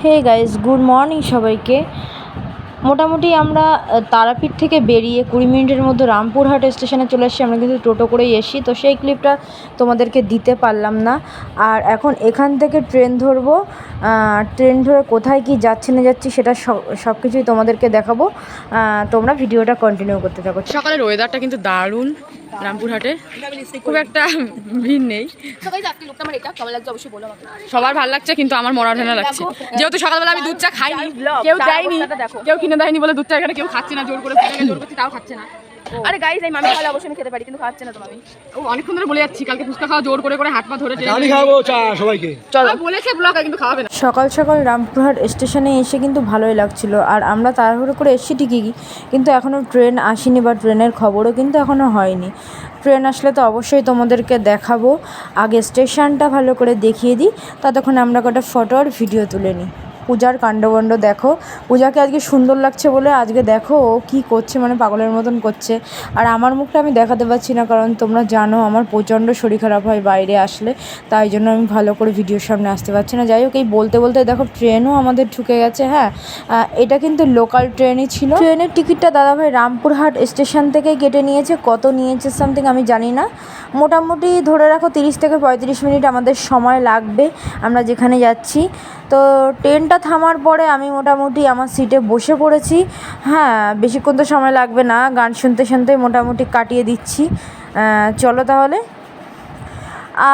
Hey guys, good morning সবাইকে। মোটামুটি আমরা তারাপীঠ থেকে বেরিয়ে 20 মিনিটের মধ্যে রামপুরহাট স্টেশনে চলে এসেছি। আমরা কিন্তু টোটো করেই এসেছি, তো সেই ক্লিপটা তোমাদেরকে দিতে পারলাম না। আর এখন এখান থেকে ট্রেন ধরবো। ট্রেন ধরে কোথায় কি যাচ্ছি না যাচ্ছি সেটা সব কিছুই তোমাদেরকে দেখাবো। তোমরা ভিডিওটা কন্টিনিউ করতে থাকো। সকালের ওয়েদারটা কিন্তু দারুণ। রামপুরহাটে খুব একটা ভিড় নেই। সবার ভালো লাগছে, কিন্তু আমার মরা ঢেনা লাগছে, যেহেতু সকালবেলা আমি দুধ চা খাইনি, কেউ দেয়নি, কেউ কিনে দেয়নি বলে দুধ চা এখানে কেউ খাচ্ছে না। জোর করে জোর করছি, তাও খাচ্ছে না। আরে গাইস, এই মামি খাওয়া অবশ্যই খেতে পারি, কিন্তু খাচ্ছে না তো মামি। ও অনেকক্ষণ ধরে বলে যাচ্ছি, কালকে ফুচকা খাওয়া জোর করে হাত পা ধরে আমি খাবো চা সবাইকে। চলো বলেছে ব্লগ, কিন্তু খাওয়াবে না। সকাল সকাল রামপুরহাট স্টেশনে এসে কিন্তু ভালোই লাগছিল। আর আমরা তাড়াহুড়ো করে এসেছি ঠিকই, কিন্তু এখনও ট্রেন আসেনি বা ট্রেনের খবরও কিন্তু এখনও হয়নি। ট্রেন আসলে তো অবশ্যই তোমাদেরকে দেখাবো। আগে স্টেশনটা ভালো করে দেখিয়ে দিই, ততক্ষণ আমরা কটা ফটো আর ভিডিও তুলে নিই। পূজার কাণ্ডবণ্ড দেখো। পূজাকে আজকে সুন্দর লাগছে বলে আজকে দেখো ও কী করছে, মানে পাগলের মতন করছে। আর আমার মুখটা আমি দেখাতে পারছি না, কারণ তোমরা জানো আমার প্রচণ্ড শরীর খারাপ হয় বাইরে আসলে, তাই জন্য আমি ভালো করে ভিডিওর সামনে আসতে পারছি না। যাই হোক, এই বলতে বলতে দেখো ট্রেনও আমাদের ঢুকে গেছে। হ্যাঁ, এটা কিন্তু লোকাল ট্রেনই ছিল। ট্রেনের টিকিটটা দাদাভাই রামপুরহাট স্টেশন থেকেই কেটে নিয়েছে। কত নিয়েছে সামথিং আমি জানি না, মোটামুটি ধরে রাখো 30 থেকে 35 মিনিট আমাদের সময় লাগবে আমরা যেখানে যাচ্ছি। তো ট্রেনটা থামার পরে আমি মোটামুটি আমার সিটে বসে পড়েছি। হ্যাঁ, বেশিক্ষণ তো সময় লাগবে না, গান শুনতে শুনতেই মোটামুটি কাটিয়ে দিচ্ছি। চলো তাহলে।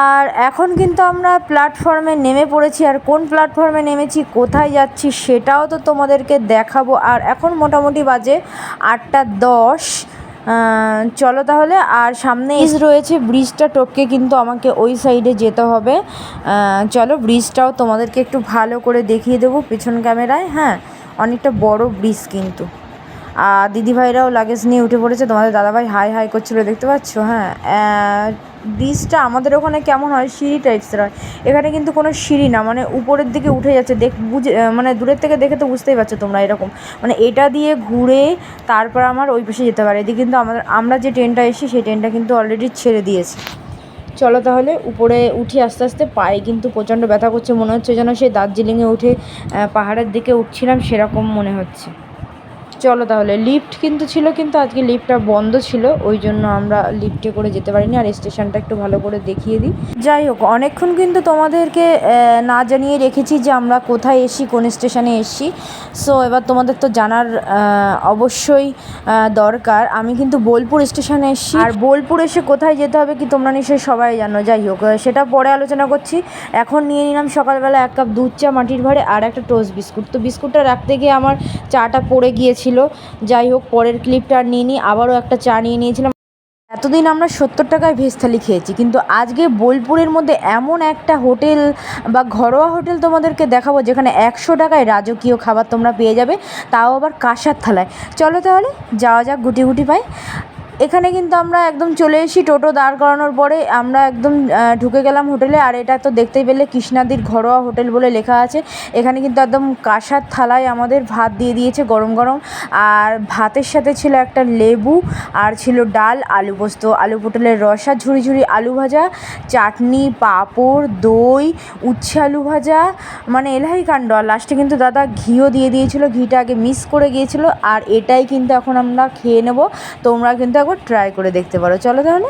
আর এখন কিন্তু আমরা প্ল্যাটফর্মে নেমে পড়েছি। আর কোন প্ল্যাটফর্মে নেমেছি, কোথায় যাচ্ছি সেটাও তো তোমাদেরকে দেখাবো। আর এখন মোটামুটি বাজে 8:10। চলো তাহলে। আর সামনে রয়েছে ব্রিজটা টপকে কিন্তু আমাকে ওই সাইডে যেতে হবে। চলো, ব্রিজটাও তোমাদেরকে একটু ভালো করে দেখিয়ে দেবো পেছন ক্যামেরায়। হ্যাঁ, অনেকটা বড় ব্রিজ কিন্তু। আর দিদিভাইরাও লাগেজ নিয়ে উঠে পড়েছে। তোমাদের দাদাভাই হাই হাই করছিলো, দেখতে পাচ্ছ? হ্যাঁ, ব্রিজটা আমাদের ওখানে কেমন হয়, সিঁড়ি টাইপসের হয়। এখানে কিন্তু কোনো সিঁড়ি না, মানে উপরের দিকে উঠে যাচ্ছে। মানে দূরের থেকে দেখে তো বুঝতেই পারছো তোমরা, এরকম মানে এটা দিয়ে ঘুরে তারপর আমার ওই পাশে যেতে পারে। এদিকে কিন্তু আমরা যে ট্রেনটা এসেছি সেই ট্রেনটা কিন্তু অলরেডি ছেড়ে দিয়েছে। চলো তাহলে উপরে উঠি আস্তে আস্তে। পায়ে কিন্তু প্রচণ্ড ব্যথা করছে, মনে হচ্ছে যেন সেই দার্জিলিংয়ে উঠে পাহাড়ের দিকে উঠছিলাম সেরকম মনে হচ্ছে। চলো তাহলে। লিফট কিন্তু ছিল, কিন্তু আজকে লিফটটা বন্ধ ছিল, ওই জন্য আমরা লিফটে করে যেতে পারিনি। আর স্টেশনটা একটু ভালো করে দেখিয়ে দিই। যাই হোক, অনেকক্ষণ কিন্তু তোমাদেরকে না জানিয়ে রেখেছি যে আমরা কোথায় এসেছি, কোন স্টেশনে এসেছি। সো এবার তোমাদের তো জানার অবশ্যই দরকার। আমি কিন্তু বোলপুর স্টেশনে এসেছি। আর বোলপুর এসে কোথায় যেতে হবে কি তোমরা নিশ্চয়ই সবাই জানো। যাই হোক, সেটা পরে আলোচনা করছি। এখন নিয়ে নিলাম সকালবেলা 1 কাপ দুধ চা মাটির ভাঁড়ে আর একটা টোস্ট বিস্কুট। তো বিস্কুটটা রাখতে গিয়ে আমার চাটা পড়ে গিয়েছিল। যাই হোক, পরের ক্লিপটা আর নিয়ে নিই। আবারও একটা চা নিয়ে নিয়েছিলাম। এতদিন আমরা 70 টাকায় ভেজ থালি খেয়েছি, কিন্তু আজকে বোলপুরের মধ্যে এমন একটা হোটেল বা ঘরোয়া হোটেল তোমাদেরকে দেখাবো যেখানে 100 টাকায় রাজকীয় খাবার তোমরা পেয়ে যাবে, তাও আবার কাঁসার থালায়। চলো তাহলে যাওয়া যাক, গুটি গুটি পাই। এখানে কিন্তু আমরা একদম চলে এসেছি। টোটো দাঁড় করানোর পরে আমরা একদম ঢুকে গেলাম হোটেলে। আর এটা তো দেখতেই পেলে কৃষ্ণাদির ঘরোয়া হোটেল বলে লেখা আছে। এখানে কিন্তু একদম কাঁসার থালায় আমাদের ভাত দিয়ে দিয়েছে গরম গরম। আর ভাতের সাথে ছিল একটা লেবু, আর ছিল ডাল, আলু পোস্ত, আলু পটলের রসা, ঝুড়ি ঝুড়ি আলু ভাজা, চাটনি, পাঁপড়, দই, উচ্ছে আলু ভাজা, মানে এলাহি কাণ্ড। আর লাস্টে কিন্তু দাদা ঘিও দিয়ে দিয়েছিল, ঘিটা আগে মিস করে গিয়েছিল। আর এটাই কিন্তু এখন আমরা খেয়ে নেব, তোমরা কিন্তু একবার ট্রাই করে দেখতে পারো। চলো তাহলে।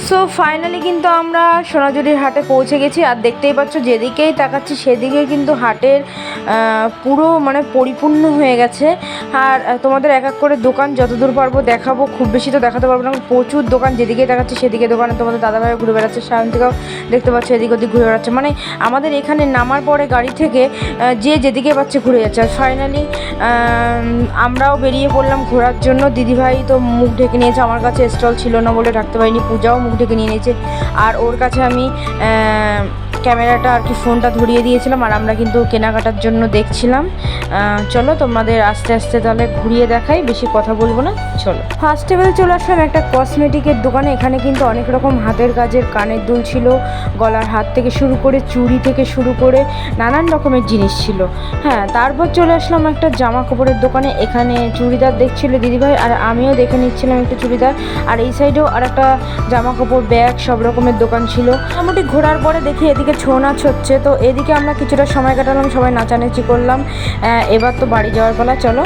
সো ফাইনালি কিন্তু আমরা সোনাঝুরির হাটে পৌঁছে গেছি। আর দেখতেই পাচ্ছ যেদিকেই তাকাচ্ছি সেদিকেই কিন্তু হাটের পুরো মানে পরিপূর্ণ হয়ে গেছে। আর তোমাদের এক এক করে দোকান যতদূর পারবো দেখাবো, খুব বেশি তো দেখাতে পারবো না, প্রচুর দোকান। যেদিকেই তাকাচ্ছি সেদিকে দোকানে। তোমাদের দাদাভাই ঘুরে বেড়াচ্ছে, সায়ন্তিকাও দেখতে পাচ্ছ এদিক ওদিক ঘুরে বেড়াচ্ছে। মানে আমাদের এখানে নামার পরে গাড়ি থেকে যে যেদিকে পাচ্ছে ঘুরে যাচ্ছে। আর ফাইনালি আমরাও বেরিয়ে পড়লাম ঘোরার জন্য। দিদিভাই তো মুখ ঢেকে নিয়েছে, আমার কাছে স্টল ছিল না বলে ঢাকতে পারিনি। পূজাও মুখ ঢেকে নিয়ে নিয়েছে। আর ওর কাছে আমি ক্যামেরাটা আর কি ফোনটা ধরিয়ে দিয়েছিলাম। আর আমরা কিন্তু কেনাকাটার জন্য দেখছিলাম। চলো তোমাদের আস্তে আস্তে তাহলে ঘুরিয়ে দেখাই, বেশি কথা বলবো না। চলো। ফার্স্ট টেবিল চলে আসলাম একটা কসমেটিকের দোকানে। এখানে কিন্তু অনেক রকম হাতের কাজের কানের দুল ছিল, গলার হাত থেকে শুরু করে চুড়ি থেকে শুরু করে নানান রকমের জিনিস ছিল। হ্যাঁ, তারপর চলে আসলাম একটা জামা কাপড়ের দোকানে। এখানে চুড়িদার দেখছিল দিদিভাই, আর আমিও দেখে নিচ্ছিলাম একটু চুড়িদার। আর এই সাইডেও আর একটা জামা কাপড়, ব্যাগ, সব রকমের দোকান ছিল। মোটামুটি ঘোরার পরে দেখি এদিকে ছৌ নাচ হচ্ছে, তো এদিকে আমরা কিছুটা সময় কাটালাম, সবাই নাচানাচি করলাম। এবার তো বাড়ি যাওয়ার পালা, চলো।